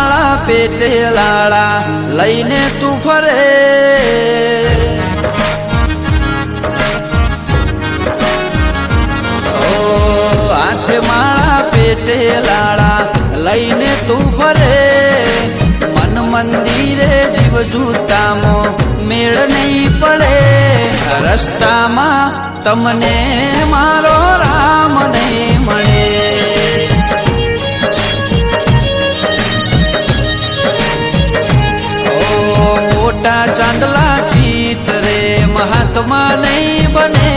માળા પેટે લાળા લઈને તું ફરે, આઠે માળા પેટે લાળા લઈને તું ફરે, મન મંદિરે જીવ જૂતામાં મેળ નહીં પડે, રસ્તામાં તમને મારો રામ નહીં મળે. મોટા ચાંદલા ચિતરે મહાત્મા નહીં બને,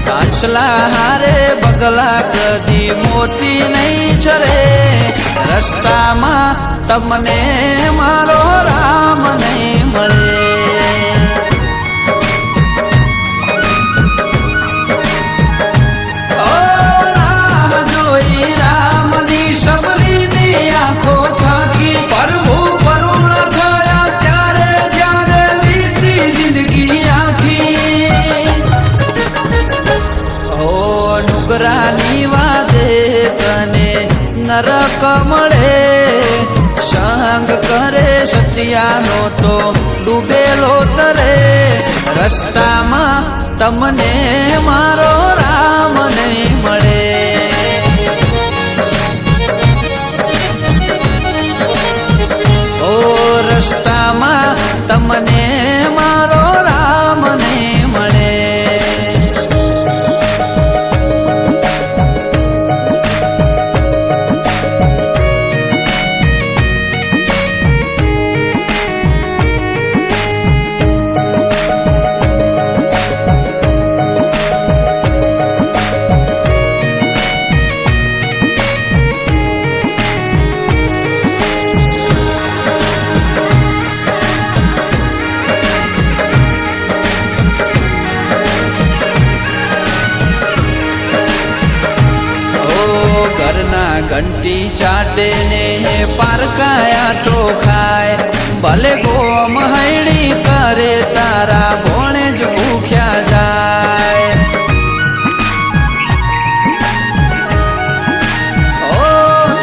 કાંસલા હારે બગલા કદી મોતી નહીં છરે, રસ્તામાં તમને મારો રામ નહીં મળે. ઓ રાહ જોઈ રામની સબરીની આંખો થાકી, પ્રભુ પરુણ થયા ત્યારે જ્યારે વીતી જિંદગી આખી. ઓ નુકરાની વાદે તને નરક મળે, સંગ કરે સત્યાનો તો ડૂબેલો તરે, રસ્તામાં તમને મારો રામ નહીં મળે. ઓ રસ્તામાં તમને મારો રામ નહીં મળે. ઘંટી ચાટે ને પારકાયા તો ખાય, ભલે ગોમ હૈણી કરે તારા ભોણે જ ભૂખ્યા જાય. ઓ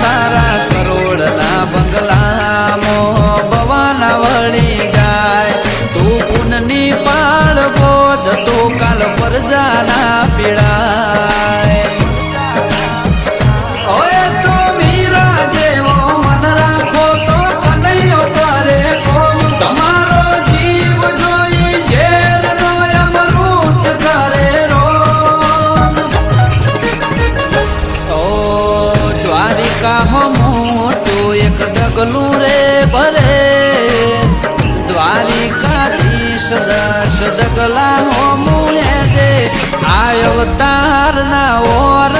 તારા કરોડના બંગલામાં ભવાના વળી જાય, તું પુનની પાળ બોધ તો કાલ પરજાના પીડાય. એક ડગલું રે ભરે, દ્વારિકાધીશ 10 ડગલા હો મુહે રે, આ અવતાર ના ઓર